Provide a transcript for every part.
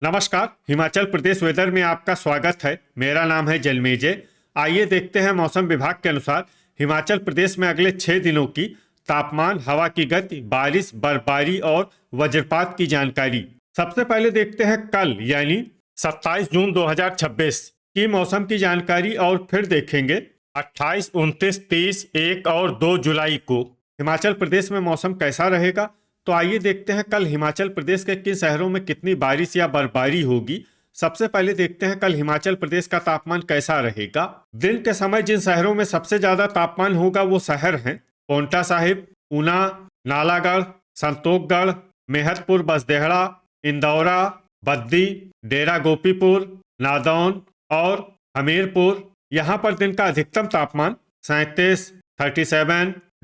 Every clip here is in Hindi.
नमस्कार। हिमाचल प्रदेश वेदर में आपका स्वागत है। मेरा नाम है जलमेजय। आइए देखते हैं मौसम विभाग के अनुसार हिमाचल प्रदेश में अगले 6 दिनों की तापमान, हवा की गति, बारिश, बर्फबारी और वज्रपात की जानकारी। सबसे पहले देखते हैं कल यानी 27 जून 2026 की मौसम की जानकारी और फिर देखेंगे 28, 29, 30, 1 और 2 जुलाई को हिमाचल प्रदेश में मौसम कैसा रहेगा। तो आइए देखते हैं कल हिमाचल प्रदेश के किन शहरों में कितनी बारिश या बर्फबारी होगी। सबसे पहले देखते हैं कल हिमाचल प्रदेश का तापमान कैसा रहेगा। दिन के समय जिन शहरों में सबसे ज्यादा तापमान होगा वो शहर हैं पांवटा साहिब, ऊना, नालागढ़, संतोखगढ़, मेहतपुर, बसदेहड़ा, इंदौरा, बद्दी, डेरा गोपीपुर, नादौन और हमीरपुर। यहाँ पर दिन का अधिकतम तापमान 37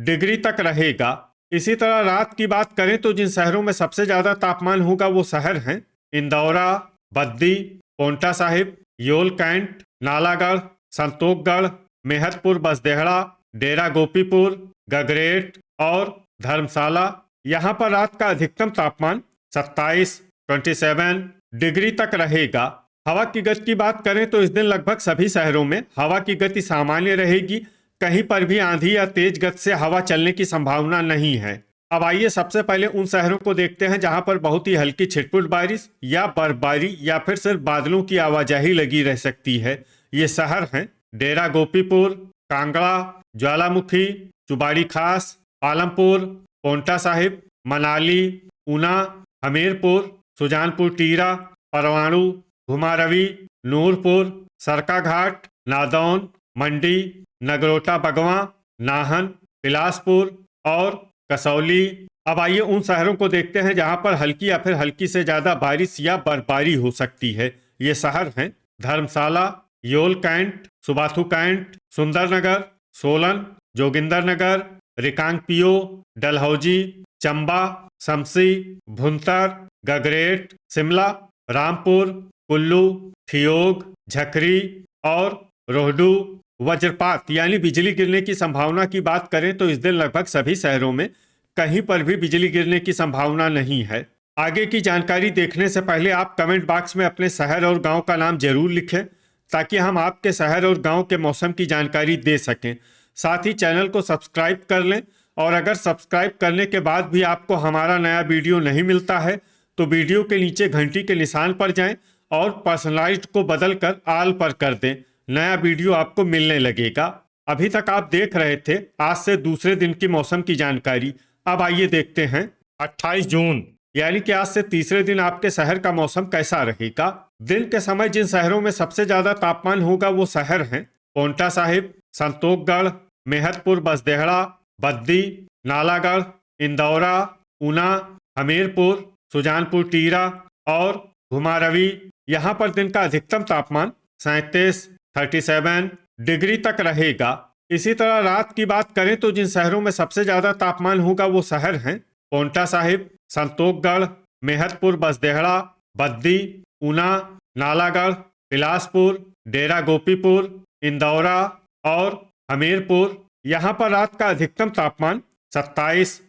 डिग्री तक रहेगा। इसी तरह रात की बात करें तो जिन शहरों में सबसे ज्यादा तापमान होगा वो शहर हैं इंदौरा, बद्दी, पांवटा साहिब, योल कैंट, नालागढ़, संतोखगढ़, मेहतपुर, बसदेहड़ा, डेरा गोपीपुर, गगरेट और धर्मशाला। यहाँ पर रात का अधिकतम तापमान 27 डिग्री तक रहेगा। हवा की गति की बात करें तो इस दिन लगभग सभी शहरों में हवा की गति सामान्य रहेगी। कहीं पर भी आंधी या तेज गति से हवा चलने की संभावना नहीं है। अब आइए सबसे पहले उन शहरों को देखते हैं जहां पर बहुत ही हल्की छिटपुट बारिश या बर्फबारी या फिर सिर्फ बादलों की आवाजाही लगी रह सकती है। ये शहर हैं डेरा गोपीपुर, कांगड़ा, ज्वालामुखी, चुबाड़ी खास, पालमपुर, पांवटा साहिब, मनाली, ऊना, हमीरपुर, सुजानपुर टीरा, परवाणु, घुमारवी, नूरपुर, सरकाघाट, नादौन, मंडी, नगरोटा बगवां, नाहन, बिलासपुर और कसौली। अब आइए उन शहरों को देखते हैं जहां पर हल्की या फिर हल्की से ज्यादा बारिश या बर्फबारी हो सकती है। ये शहर हैं धर्मशाला, योल कैंट, सुबाथू कैंट, सुंदरनगर, सोलन, जोगिंदरनगर, रिकांगपियो, डलहौजी, चंबा, शमसी, भुंतर, गगरेट, शिमला, रामपुर, कुल्लू, ठियोग, झकरी और रोहडू। वज्रपात यानी बिजली गिरने की संभावना की बात करें तो इस दिन लगभग सभी शहरों में कहीं पर भी बिजली गिरने की संभावना नहीं है। आगे की जानकारी देखने से पहले आप कमेंट बॉक्स में अपने शहर और गांव का नाम जरूर लिखें ताकि हम आपके शहर और गांव के मौसम की जानकारी दे सकें। साथ ही चैनल को सब्सक्राइब कर लें और अगर सब्सक्राइब करने के बाद भी आपको हमारा नया वीडियो नहीं मिलता है तो वीडियो के नीचे घंटी के निशान पर जाएं और पर्सनलाइज्ड को बदलकर ऑल पर कर दें। नया वीडियो आपको मिलने लगेगा। अभी तक आप देख रहे थे आज से दूसरे दिन की मौसम की जानकारी। अब आइए देखते हैं 28 जून यानी कि आज से तीसरे दिन आपके शहर का मौसम कैसा रहेगा। दिन के समय जिन शहरों में सबसे ज्यादा तापमान होगा वो शहर हैं पांवटा साहिब, संतोखगढ़, मेहतपुर, बसदेहड़ा, बद्दी, नालागढ़, इंदौरा, ऊना, हमीरपुर, सुजानपुर टीरा और घुमारवी। यहाँ पर दिन का अधिकतम तापमान 37 डिग्री तक रहेगा। इसी तरह रात की बात करें तो जिन शहरों में सबसे ज्यादा तापमान होगा वो शहर हैं पांवटा साहिब, संतोखगढ़, मेहतपुर, बसदेहड़ा, बद्दी, ऊना, नालागढ़, बिलासपुर, डेरा गोपीपुर, इंदौरा और हमीरपुर। यहाँ पर रात का अधिकतम तापमान 27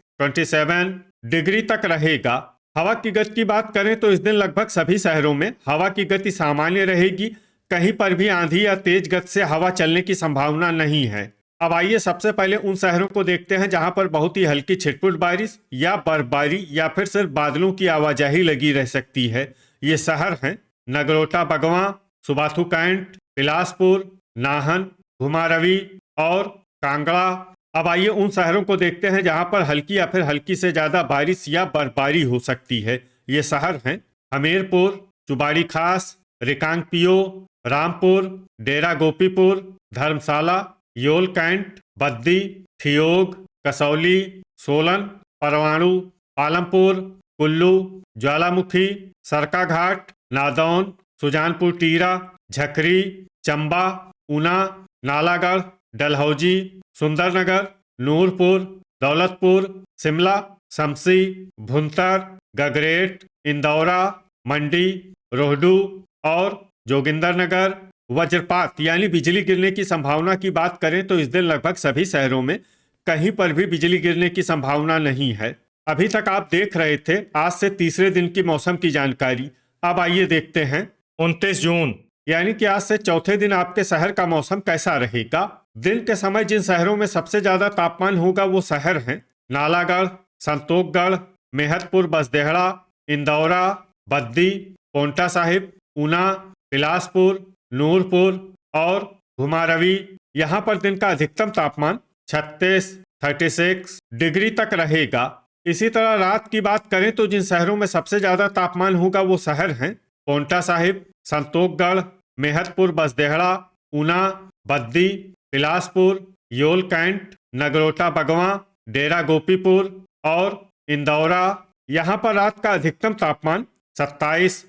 डिग्री तक रहेगा। हवा की गति की बात करें तो इस दिन लगभग सभी शहरों में हवा की गति सामान्य रहेगी। कहीं पर भी आंधी या तेज गति से हवा चलने की संभावना नहीं है। अब आइए सबसे पहले उन शहरों को देखते हैं जहां पर बहुत ही हल्की छिटपुट बारिश या बर्फबारी या फिर सिर्फ बादलों की आवाजाही लगी रह सकती है। ये शहर हैं नगरोटा बगवां, सुबाथू कैंट, बिलासपुर, नाहन, घुमारवी और कांगड़ा। अब आइए उन शहरों को देखते हैं जहां पर हल्की या फिर हल्की से ज्यादा बारिश या बर्फबारी हो सकती है। ये शहर हैं हमीरपुर, चुबाड़ी खास, रिकांगपियो, रामपुर, डेरा गोपीपुर, धर्मशाला, योल कैंट, बद्दी, ठियोग, कसौली, सोलन, परवाणु, पालमपुर, कुल्लू, ज्वालामुखी, सरकाघाट, नादौन, सुजानपुर टीरा, झकरी, चंबा, ऊना, नालागढ़, डलहौजी, सुंदरनगर, नूरपुर, दौलतपुर, शिमला, शमसी, भुंतर, गगरेट, इंदौरा, मंडी, रोहडू और जोगिंदरनगर। वज्रपात यानी बिजली गिरने की संभावना की बात करें तो इस दिन लगभग सभी शहरों में कहीं पर भी बिजली गिरने की संभावना नहीं है। अभी तक आप देख रहे थे आज से तीसरे दिन की मौसम की जानकारी। अब आइए देखते हैं 29 जून यानी कि आज से चौथे दिन आपके शहर का मौसम कैसा रहेगा। दिन के समय जिन शहरों में सबसे ज्यादा तापमान होगा वो शहर हैं नालागढ़, संतोखगढ़, मेहतपुर बसदेहड़ा, इंदौरा, बद्दी, पोंटा साहिब, ऊना, बिलासपुर, नूरपुर और घुमारवी। यहाँ पर दिन का अधिकतम तापमान 36 डिग्री तक रहेगा। इसी तरह रात की बात करें तो जिन शहरों में सबसे ज्यादा तापमान होगा वो शहर हैं पोंटा साहिब, संतोखगढ़, मेहतपुर बसदेहड़ा, ऊना, बद्दी, बिलासपुर, योल कैंट, नगरोटा बगवां, डेरा गोपीपुर और इंदौरा। यहाँ पर रात का अधिकतम तापमान 27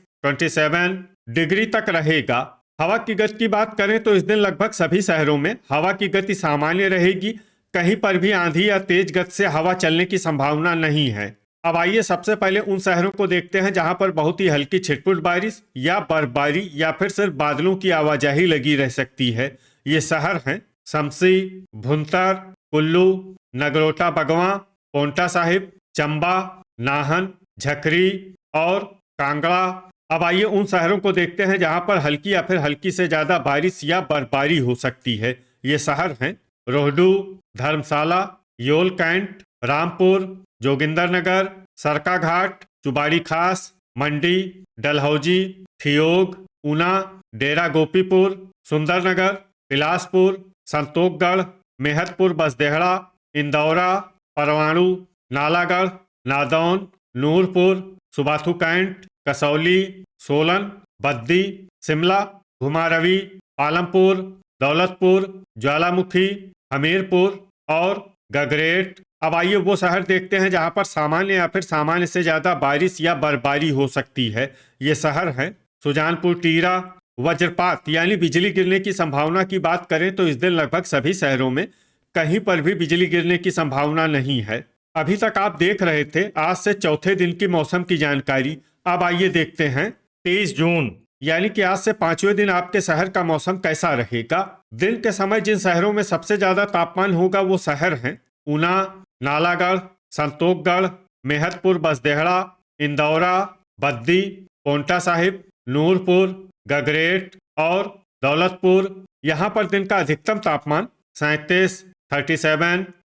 डिग्री तक रहेगा। हवा की गति की बात करें तो इस दिन लगभग सभी शहरों में हवा की गति सामान्य रहेगी। कहीं पर भी आंधी या तेज गति से हवा चलने की संभावना नहीं है। अब आइए सबसे पहले उन शहरों को देखते हैं जहां पर बहुत ही हल्की छिटपुट बारिश या बर्फबारी या फिर सिर्फ बादलों की आवाजाही लगी रह सकती है। ये शहर हैं शमसी, भुंतर, कुल्लू, नगरोटा बगवां, पोंटा साहिब, चंबा, नाहन, झकरी और कांगड़ा। अब आइए उन शहरों को देखते हैं जहां पर हल्की या फिर हल्की से ज्यादा बारिश या बर्फबारी हो सकती है। ये शहर हैं रोहडू, धर्मशाला, योल कैंट, रामपुर, जोगिंदरनगर, सरकाघाट, चुबाड़ी खास, मंडी, डलहौजी, ठियोग, ऊना, डेरा गोपीपुर, सुंदरनगर, बिलासपुर, संतोखगढ़, मेहतपुर बसदेहड़ा, इंदौरा, परवाणु, नालागढ़, नादौन, नूरपुर, सुबाथू कैंट, कसौली, सोलन, बद्दी, शिमला, घुमारवी, पालमपुर, दौलतपुर, ज्वालामुखी, हमीरपुर और गगरेट। अब आइए वो शहर देखते हैं जहां पर सामान्य या फिर सामान्य से ज्यादा बारिश या बर्फबारी हो सकती है। ये शहर हैं सुजानपुर टीरा। वज्रपात यानी बिजली गिरने की संभावना की बात करें तो इस दिन लगभग सभी शहरों में कहीं पर भी बिजली गिरने की संभावना नहीं है। अभी तक आप देख रहे थे आज से चौथे दिन की मौसम की जानकारी। अब आइए देखते हैं 23 जून यानी कि आज से पांचवें दिन आपके शहर का मौसम कैसा रहेगा। दिन के समय जिन शहरों में सबसे ज्यादा तापमान होगा वो शहर हैं ऊना, नालागढ़, संतोखगढ़, मेहतपुर बसदेहड़ा, इंदौरा, बद्दी, पोंटा साहिब, नूरपुर, गगरेट और दौलतपुर। यहाँ पर दिन का अधिकतम तापमान 37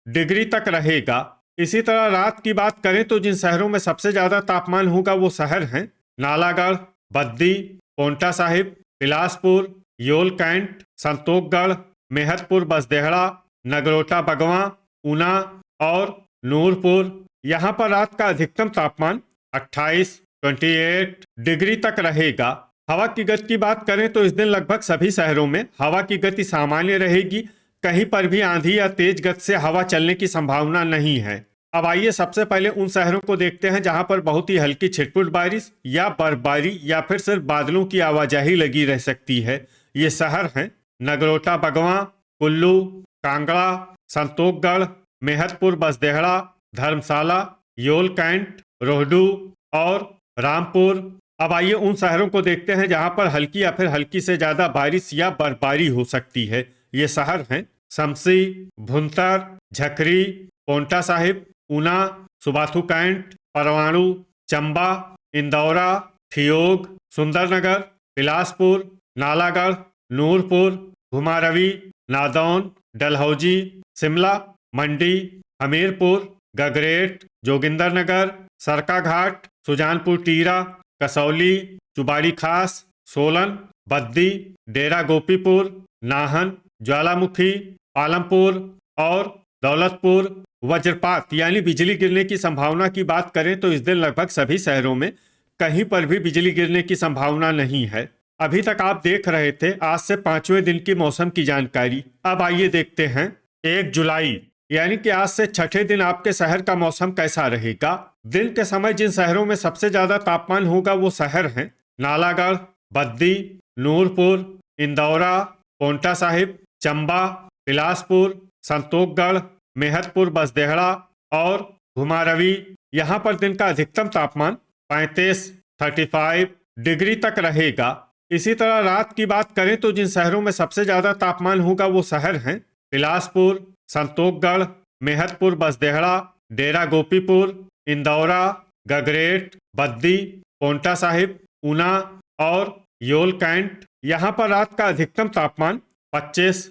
डिग्री तक रहेगा। इसी तरह रात की बात करें तो जिन शहरों में सबसे ज्यादा तापमान होगा वो शहर हैं नालागढ़, बद्दी, पोंटा साहिब, बिलासपुर, योल कैंट, संतोखगढ़, मेहतपुर बसदेहड़ा, नगरोटा बगवां, ऊना और नूरपुर। यहाँ पर रात का अधिकतम तापमान 28 डिग्री तक रहेगा। हवा की गति की बात करें तो इस दिन लगभग सभी शहरों में हवा की गति सामान्य रहेगी। कहीं पर भी आंधी या तेज गति से हवा चलने की संभावना नहीं है। अब आइए सबसे पहले उन शहरों को देखते हैं जहां पर बहुत ही हल्की छिटपुट बारिश या बर्फबारी या फिर सिर्फ बादलों की आवाजाही लगी रह सकती है। ये शहर हैं नगरोटा बगवां, कुल्लू, कांगड़ा, संतोखगढ़, मेहतपुर बसदेहड़ा, धर्मशाला, योल कैंट, रोहडू और रामपुर। अब आइए उन शहरों को देखते हैं जहां पर हल्की या फिर हल्की से ज्यादा बारिश या बर्फबारी हो सकती है। ये शहर हैं शमसी, भुंतर, झकरी, पोंटा साहिब, ऊना, सुबाथू कैंट, परवाणु, चंबा, इंदौरा, ठियोग, सुंदरनगर, बिलासपुर, नालागढ़, नूरपुर, घुमारवी, नादौन, डलहौजी, शिमला, मंडी, हमीरपुर, गगरेट, जोगिंदरनगर, सरकाघाट, सुजानपुर टीरा, कसौली, चुबाड़ी खास, सोलन, बद्दी, डेरा गोपीपुर, नाहन, ज्वालामुखी, पालमपुर और दौलतपुर। वज्रपात यानी बिजली गिरने की संभावना की बात करें तो इस दिन लगभग सभी शहरों में कहीं पर भी बिजली गिरने की संभावना नहीं है। अभी तक आप देख रहे थे आज से पांचवें दिन की मौसम की जानकारी। अब आइए देखते हैं 1 जुलाई यानी कि आज से छठे दिन आपके शहर का मौसम कैसा रहेगा। दिन के समय जिन शहरों में सबसे ज्यादा तापमान होगा वो शहर हैं नालागढ़, बद्दी, नूरपुर, इंदौरा, पोंटा साहिब, चंबा, बिलासपुर, संतोखगढ़, मेहतपुर बसदेहड़ा और घुमारवी। यहाँ पर दिन का अधिकतम तापमान 35 डिग्री तक रहेगा। इसी तरह रात की बात करें तो जिन शहरों में सबसे ज्यादा तापमान होगा वो शहर हैं बिलासपुर, संतोखगढ़, मेहतपुर बसदेहड़ा, डेरा गोपीपुर, इंदौरा, गगरेट, बद्दी, पोंटा साहिब, ऊना और योल कैंट। यहाँ पर रात का अधिकतम तापमान 25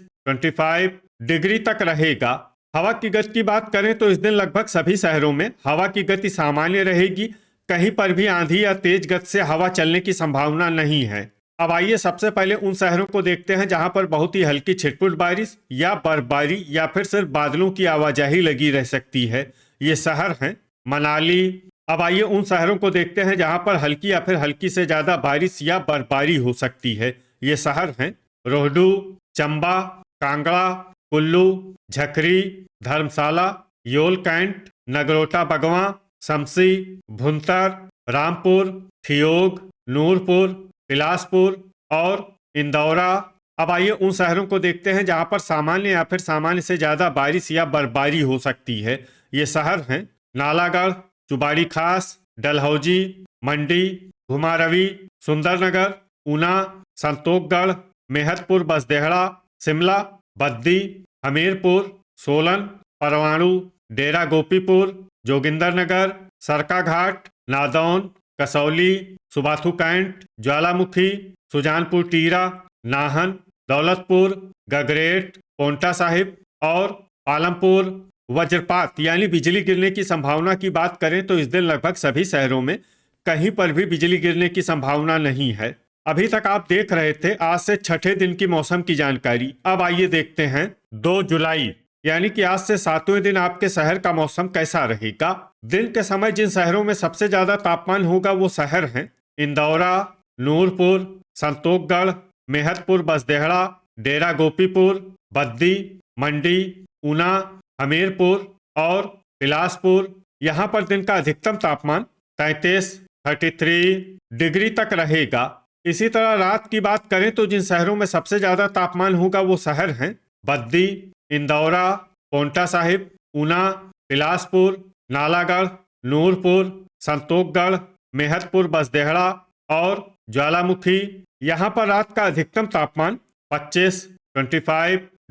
डिग्री तक रहेगा। हवा की गति की बात करें तो इस दिन लगभग सभी शहरों में हवा की गति सामान्य रहेगी। कहीं पर भी आंधी या तेज गति से हवा चलने की संभावना नहीं है। अब आइए सबसे पहले उन शहरों को देखते हैं जहां पर बहुत ही हल्की छिटपुट बारिश या बर्फबारी या फिर सिर्फ बादलों की आवाजाही लगी रह सकती है। ये शहर हैं मनाली। अब आइए उन शहरों को देखते हैं जहां पर हल्की या फिर हल्की से ज्यादा बारिश या बर्फबारी हो सकती है। ये शहर हैं रोहडू, चंबा, कांगड़ा, कुल्लू, झकरी, धर्मशाला, योल कैंट, नगरोटा बगवां, शमसी, भुंतर, रामपुर, ठियोग, नूरपुर, बिलासपुर और इंदौरा। अब आइए उन शहरों को देखते हैं जहां पर सामान्य या फिर सामान्य से ज्यादा बारिश या बर्फबारी हो सकती है। ये शहर हैं नालागढ़, चुबाड़ी खास, डलहौजी, मंडी, घुमारवी, सुंदरनगर, ऊना, संतोखगढ़, मेहतपुर बसदेहड़ा, शिमला, बद्दी, हमीरपुर, सोलन, परवाणु, डेरा गोपीपुर, जोगिंदरनगर, सरकाघाट, नादौन, कसौली, सुबाथू कैंट, ज्वालामुखी, सुजानपुर टीरा, नाहन, दौलतपुर, गगरेट, पोंटा साहिब और पालमपुर। वज्रपात यानी बिजली गिरने की संभावना की बात करें तो इस दिन लगभग सभी शहरों में कहीं पर भी बिजली गिरने की संभावना नहीं है। अभी तक आप देख रहे थे आज से छठे दिन की मौसम की जानकारी। अब आइए देखते हैं 2 जुलाई यानी कि आज से 7वें दिन आपके शहर का मौसम कैसा रहेगा। दिन के समय जिन शहरों में सबसे ज्यादा तापमान होगा वो शहर हैं इंदौरा, नूरपुर, संतोखगढ़, मेहतपुर बसदेहड़ा, डेरा गोपीपुर, बद्दी, मंडी, ऊना, हमीरपुर और बिलासपुर। यहाँ पर दिन का अधिकतम तापमान 33 डिग्री तक रहेगा। इसी तरह रात की बात करें तो जिन शहरों में सबसे ज्यादा तापमान होगा वो शहर हैं बद्दी, इंदौरा, पोंटा साहिब, ऊना, बिलासपुर, नालागढ़, नूरपुर, संतोखगढ़, मेहतपुर बसदेहड़ा और ज्वालामुखी। यहाँ पर रात का अधिकतम तापमान 25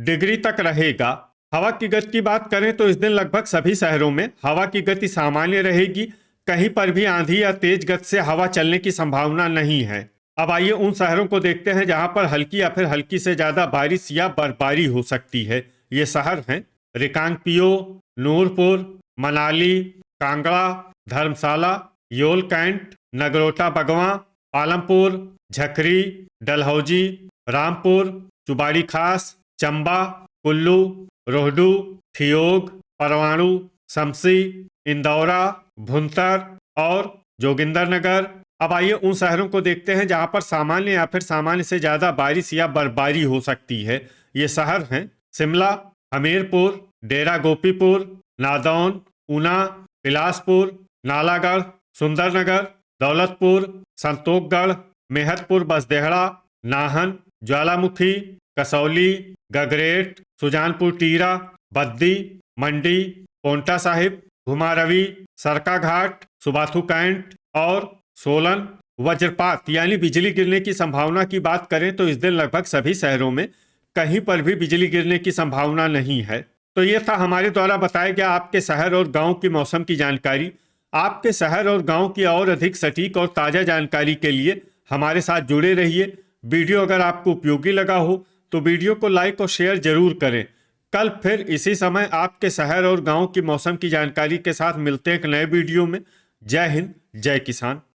डिग्री तक रहेगा। हवा की गति की बात करें तो इस दिन लगभग सभी शहरों में हवा की गति सामान्य रहेगी। कहीं पर भी आंधी या तेज गति से हवा चलने की संभावना नहीं है। अब आइए उन शहरों को देखते हैं जहां पर हल्की या फिर हल्की से ज्यादा बारिश या बर्फबारी हो सकती है। ये शहर हैं रिकांगपियो, नूरपुर, मनाली, कांगड़ा, धर्मशाला, योल कैंट, नगरोटा बगवां, पालमपुर, झकरी, डलहौजी, रामपुर, चुबाड़ी खास, चंबा, कुल्लू, रोहडू, ठियोग, परवाणु, शमसी, इंदौरा, भुंतर और जोगिंदरनगर। अब आइए उन शहरों को देखते हैं जहां पर सामान्य या फिर सामान्य से ज्यादा बारिश या बर्फबारी हो सकती है। ये शहर हैं शिमला, हमीरपुर, डेरा गोपीपुर, नादौन, ऊना, बिलासपुर, नालागढ़, सुंदरनगर, दौलतपुर, संतोखगढ़, मेहतपुर बसदेहड़ा, नाहन, ज्वालामुखी, कसौली, गगरेट, सुजानपुर टीरा, बद्दी, मंडी, पोंटा साहिब, घुमारवी, सरकाघाट, सुबाथू कैंट और सोलन। वज्रपात यानी बिजली गिरने की संभावना की बात करें तो इस दिन लगभग सभी शहरों में कहीं पर भी बिजली गिरने की संभावना नहीं है। तो ये था हमारे द्वारा बताया गया आपके शहर और गांव की मौसम की जानकारी। आपके शहर और गांव की और अधिक सटीक और ताज़ा जानकारी के लिए हमारे साथ जुड़े रहिए। वीडियो अगर आपको उपयोगी लगा हो तो वीडियो को लाइक और शेयर जरूर करें। कल फिर इसी समय आपके शहर और गांव की मौसम की जानकारी के साथ मिलते हैं एक नए वीडियो में। जय हिंद, जय किसान।